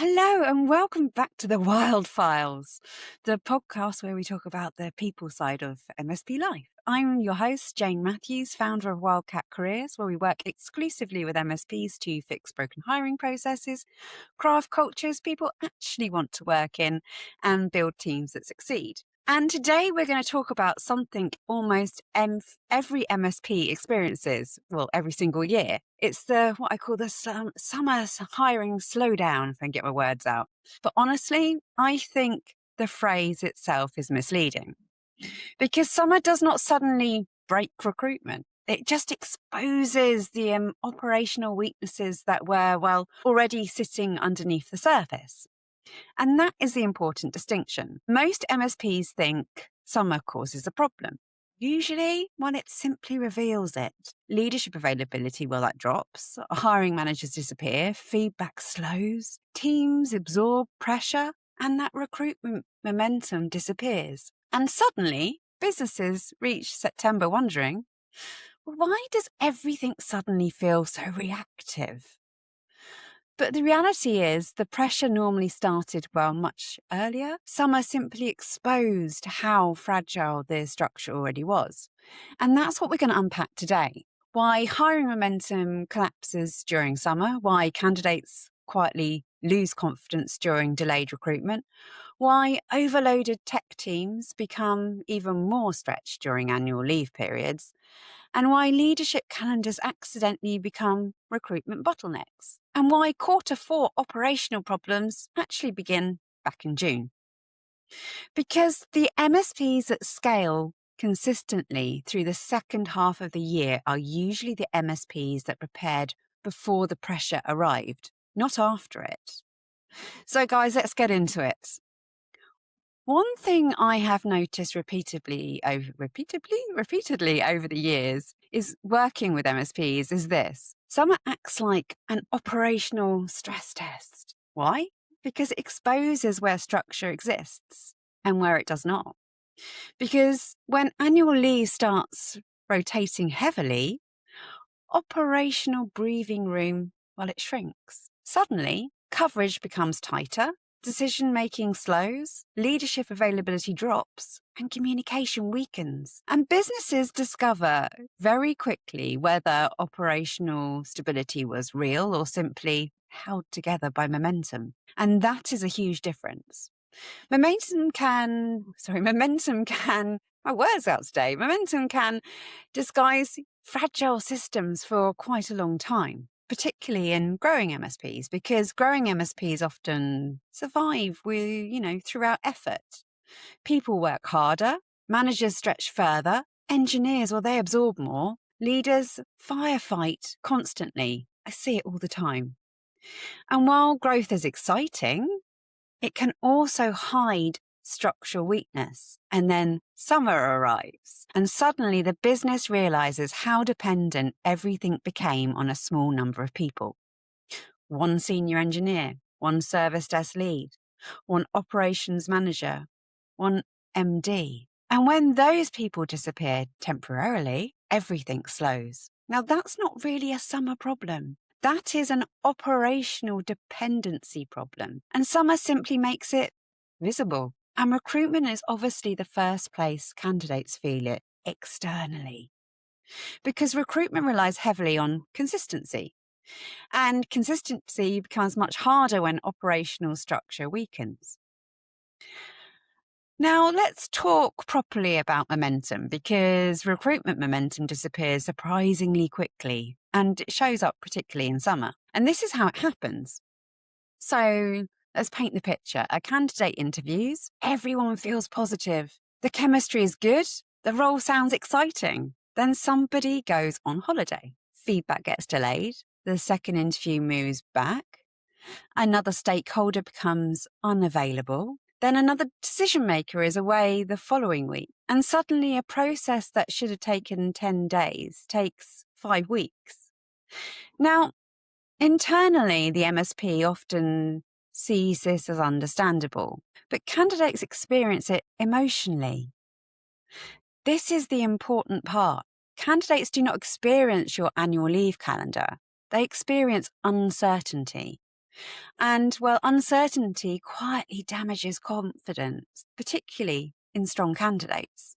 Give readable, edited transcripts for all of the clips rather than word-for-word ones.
Hello and welcome back to the Wild Files, the podcast where we talk about the people side of MSP life. I'm your host, Jane Matthews, founder of Wildcat Careers, where we work exclusively with MSPs to fix broken hiring processes, craft cultures people actually want to work in, and build teams that succeed. And today we're going to talk about something almost every MSP experiences, well, every single year. It's what I call the summer hiring slowdown, if I can get my words out. But honestly, I think the phrase itself is misleading because summer does not suddenly break recruitment. It just exposes the operational weaknesses that were, well, already sitting underneath the surface. And that is the important distinction. Most MSPs think summer causes a problem. Usually, well, it simply reveals it. Leadership availability, well, that drops. Hiring managers disappear. Feedback slows. Teams absorb pressure. And that recruitment momentum disappears. And suddenly, businesses reach September wondering, why does everything suddenly feel so reactive? But the reality is the pressure normally started, well, much earlier. Summer simply exposed how fragile the structure already was. And that's what we're going to unpack today. Why hiring momentum collapses during summer, why candidates quietly lose confidence during delayed recruitment, why overloaded tech teams become even more stretched during annual leave periods, and why leadership calendars accidentally become recruitment bottlenecks, and why Q4 operational problems actually begin back in June. Because the MSPs that scale consistently through the second half of the year are usually the MSPs that prepared before the pressure arrived, not after it. So guys, let's get into it. One thing I have noticed repeatedly over the years is working with MSPs is this. Summer acts like an operational stress test. Why? Because it exposes where structure exists and where it does not. Because when annual leave starts rotating heavily, operational breathing room, well, it shrinks. Suddenly, coverage becomes tighter, decision-making slows, leadership availability drops, and communication weakens. And businesses discover very quickly whether operational stability was real or simply held together by momentum. And that is a huge difference. Momentum can disguise fragile systems for quite a long time, particularly in growing MSPs, because growing MSPs often survive throughout effort. People work harder, managers stretch further, engineers, well, they absorb more, leaders firefight constantly. I see it all the time. And while growth is exciting, it can also hide structural weakness. And then summer arrives, and suddenly the business realizes how dependent everything became on a small number of people. One senior engineer, one service desk lead, one operations manager, one MD. And when those people disappear temporarily, everything slows. Now, that's not really a summer problem. That is an operational dependency problem. And summer simply makes it visible. And recruitment is obviously the first place candidates feel it externally. Because recruitment relies heavily on consistency. And consistency becomes much harder when operational structure weakens. Now, let's talk properly about momentum, because recruitment momentum disappears surprisingly quickly, and it shows up particularly in summer. And this is how it happens. So let's paint the picture. A candidate interviews, everyone feels positive. The chemistry is good. The role sounds exciting. Then somebody goes on holiday. Feedback gets delayed. The second interview moves back. Another stakeholder becomes unavailable. Then another decision maker is away the following week. And suddenly a process that should have taken 10 days takes 5 weeks. Now, internally, the MSP often sees this as understandable, but candidates experience it emotionally. This is the important part. Candidates do not experience your annual leave calendar. They experience uncertainty. And, well, uncertainty quietly damages confidence, particularly in strong candidates.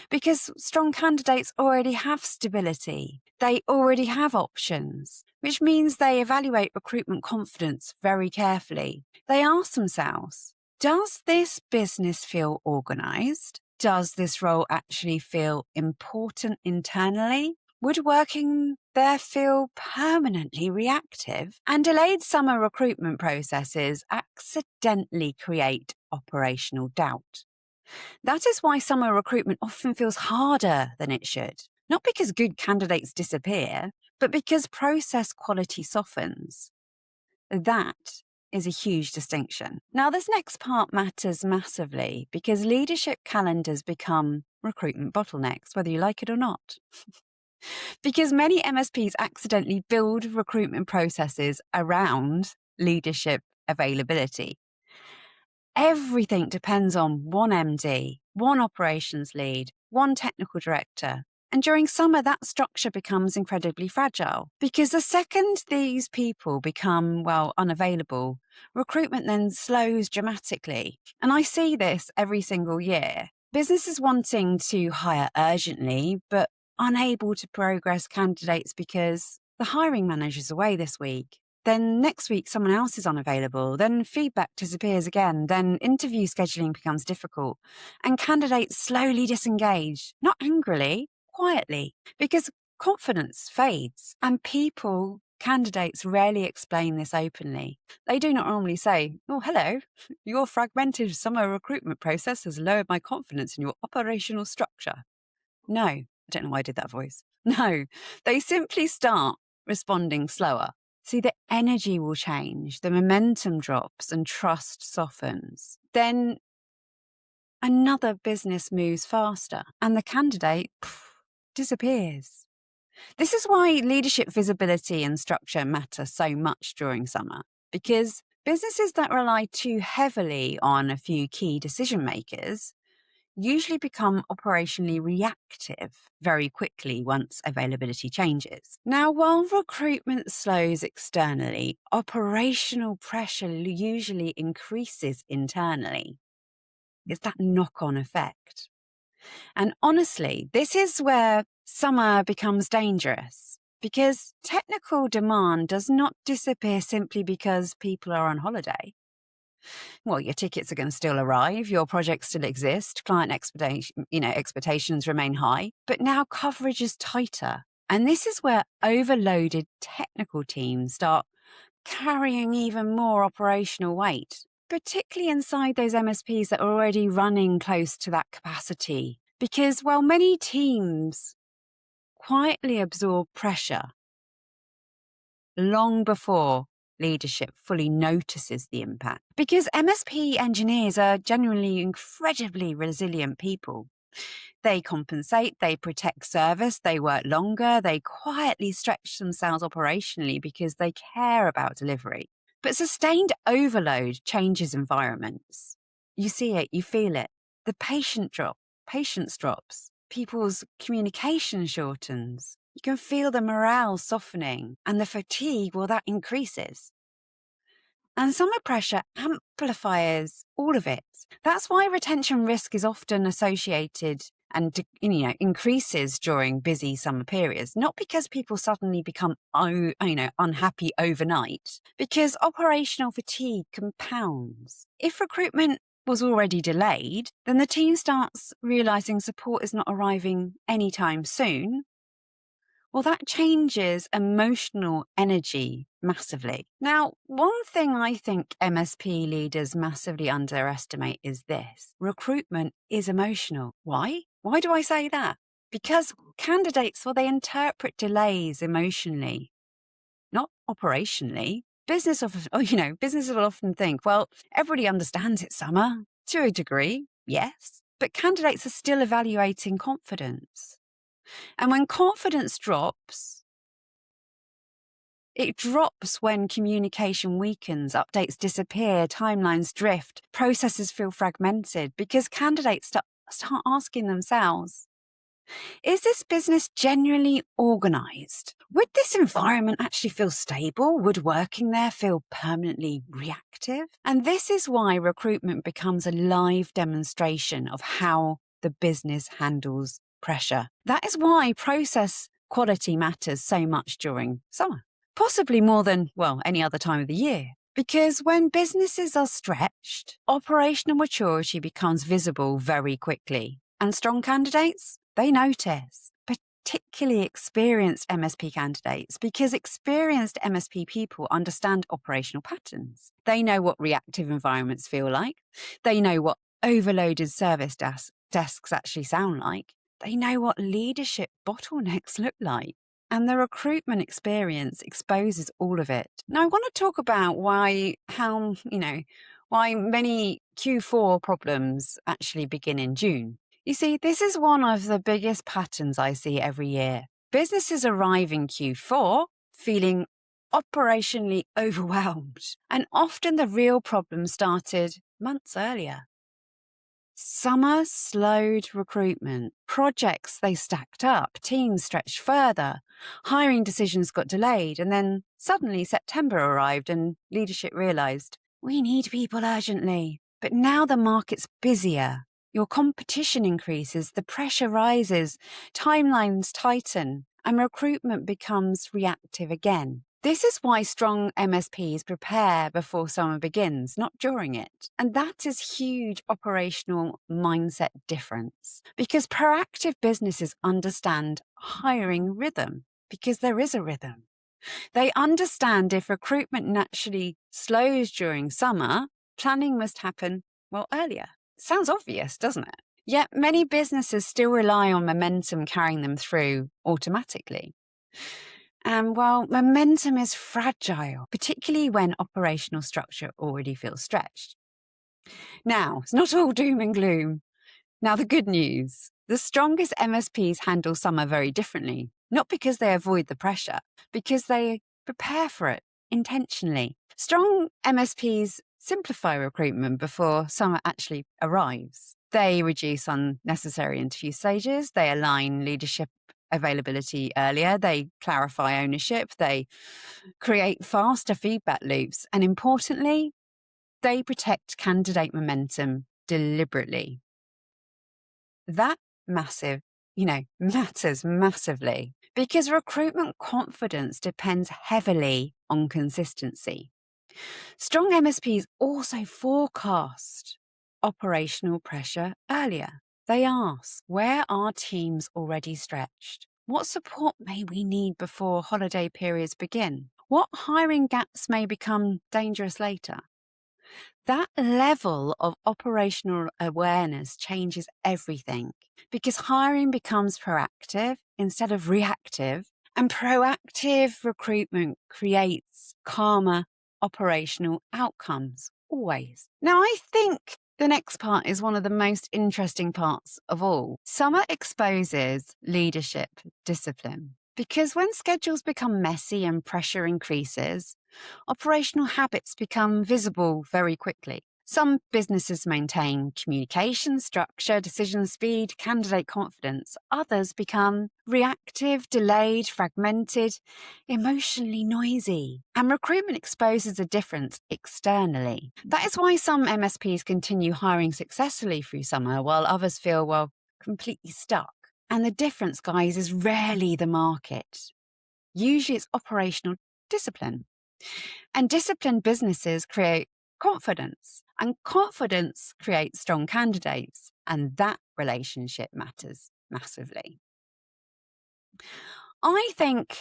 Because strong candidates already have stability, they already have options, which means they evaluate recruitment confidence very carefully. They ask themselves, does this business feel organised? Does this role actually feel important internally? Would working there feel permanently reactive? And delayed summer recruitment processes accidentally create operational doubt. That is why summer recruitment often feels harder than it should. Not because good candidates disappear, but because process quality softens. That is a huge distinction. Now, this next part matters massively because leadership calendars become recruitment bottlenecks, whether you like it or not. Because many MSPs accidentally build recruitment processes around leadership availability. Everything depends on one MD, one operations lead, one technical director. And during summer, that structure becomes incredibly fragile because the second these people become, well, unavailable, recruitment then slows dramatically. And I see this every single year. Businesses wanting to hire urgently, but unable to progress candidates because the hiring manager's away this week. Then next week, someone else is unavailable. Then feedback disappears again. Then interview scheduling becomes difficult. And candidates slowly disengage, not angrily, quietly, because confidence fades. And candidates rarely explain this openly. They do not normally say, oh, hello, your fragmented summer recruitment process has lowered my confidence in your operational structure. No, I don't know why I did that voice. No, they simply start responding slower. See, the energy will change, the momentum drops, and trust softens. Then another business moves faster, and the candidate disappears. This is why leadership visibility and structure matter so much during summer, because businesses that rely too heavily on a few key decision makers usually become operationally reactive very quickly once availability changes. Now, while recruitment slows externally, operational pressure usually increases internally. It's that knock-on effect. And honestly, this is where summer becomes dangerous because technical demand does not disappear simply because people are on holiday. Well, your tickets are going to still arrive, your projects still exist, client expectations remain high, but now coverage is tighter. And this is where overloaded technical teams start carrying even more operational weight, particularly inside those MSPs that are already running close to that capacity. Because while many teams quietly absorb pressure long before leadership fully notices the impact. Because MSP engineers are genuinely incredibly resilient people. They compensate, they protect service, they work longer, they quietly stretch themselves operationally because they care about delivery. But sustained overload changes environments. You see it, you feel it. The patience drops. People's communication shortens. You can feel the morale softening and the fatigue, well, that increases. And summer pressure amplifies all of it. That's why retention risk is often associated and increases during busy summer periods, not because people suddenly become unhappy overnight, because operational fatigue compounds. If recruitment was already delayed, then the team starts realizing support is not arriving anytime soon. Well, that changes emotional energy massively. Now, one thing I think MSP leaders massively underestimate is this: recruitment is emotional. Why? Why do I say that? Because candidates, well, they interpret delays emotionally, not operationally. Businesses will often think, well, everybody understands it's summer to a degree, yes, but candidates are still evaluating confidence. And when confidence drops, it drops when communication weakens, updates disappear, timelines drift, processes feel fragmented, because candidates start asking themselves, Is this business generally organised? Would this environment actually feel stable? Would working there feel permanently reactive? And this is why recruitment becomes a live demonstration of how the business handles pressure. That is why process quality matters so much during summer, possibly more than, well, any other time of the year. Because when businesses are stretched, operational maturity becomes visible very quickly. And strong candidates, they notice, particularly experienced MSP candidates, because experienced MSP people understand operational patterns. They know what reactive environments feel like. They know what overloaded service desks actually sound like. They know what leadership bottlenecks look like. And the recruitment experience exposes all of it. Now, I want to talk about why many Q4 problems actually begin in June. You see, this is one of the biggest patterns I see every year. Businesses arrive in Q4 feeling operationally overwhelmed, and often the real problem started months earlier. Summer slowed recruitment. Projects, they stacked up. Teams stretched further. Hiring decisions got delayed. And then suddenly September arrived and leadership realized, we need people urgently. But now the market's busier. Your competition increases, the pressure rises, timelines tighten, and recruitment becomes reactive again. This is why strong MSPs prepare before summer begins, not during it. And that is huge operational mindset difference, because proactive businesses understand hiring rhythm, because there is a rhythm. They understand if recruitment naturally slows during summer, planning must happen, earlier. Sounds obvious, doesn't it? Yet many businesses still rely on momentum carrying them through automatically. And momentum is fragile, particularly when operational structure already feels stretched. Now, it's not all doom and gloom. Now, the good news. The strongest MSPs handle summer very differently, not because they avoid the pressure, because they prepare for it intentionally. Strong MSPs simplify recruitment before summer actually arrives. They reduce unnecessary interview stages. They align leadership availability earlier. They clarify ownership. They create faster feedback loops. And importantly, they protect candidate momentum deliberately. That matters massively, because recruitment confidence depends heavily on consistency. Strong MSPs also forecast operational pressure earlier. They ask, where are teams already stretched? What support may we need before holiday periods begin? What hiring gaps may become dangerous later? That level of operational awareness changes everything, because hiring becomes proactive instead of reactive, and proactive recruitment creates calmer operational outcomes, always. Now, I think the next part is one of the most interesting parts of all. Summer exposes leadership discipline, because when schedules become messy and pressure increases, operational habits become visible very quickly. Some businesses maintain communication, structure, decision speed, candidate confidence. Others become reactive, delayed, fragmented, emotionally noisy. And recruitment exposes a difference externally. That is why some MSPs continue hiring successfully through summer, while others feel, completely stuck. And the difference, guys, is rarely the market. Usually it's operational discipline. And disciplined businesses create confidence, and confidence creates strong candidates, and that relationship matters massively. I think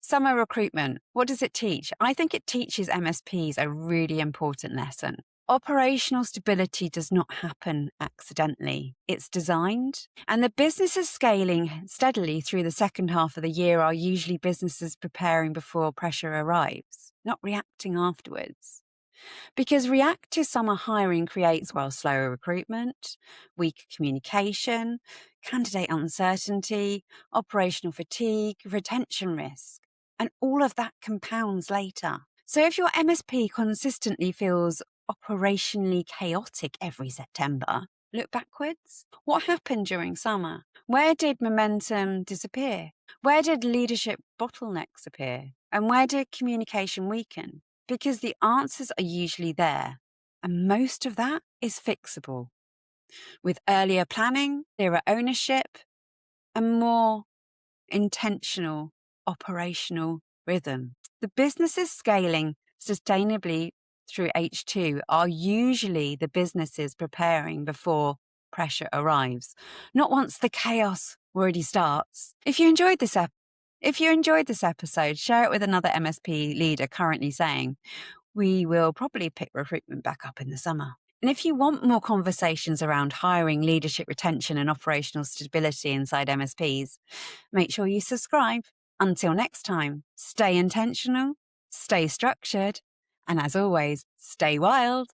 summer recruitment, what does it teach? I think it teaches MSPs a really important lesson. Operational stability does not happen accidentally. It's designed. And the businesses scaling steadily through the second half of the year are usually businesses preparing before pressure arrives, not reacting afterwards. Because reactive summer hiring creates, slower recruitment, weaker communication, candidate uncertainty, operational fatigue, retention risk, and all of that compounds later. So if your MSP consistently feels operationally chaotic every September, Look backwards. What happened during summer? Where did momentum disappear? Where did leadership bottlenecks appear? And where did communication weaken? Because the answers are usually there, and most of that is fixable. With earlier planning, clearer ownership, and more intentional operational rhythm. The businesses scaling sustainably through H2 are usually the businesses preparing before pressure arrives, not once the chaos already starts. If you enjoyed this episode, share it with another MSP leader currently saying, we will probably pick recruitment back up in the summer. And if you want more conversations around hiring, leadership, retention, and operational stability inside MSPs, make sure you subscribe. Until next time, stay intentional, stay structured, and as always, stay wild.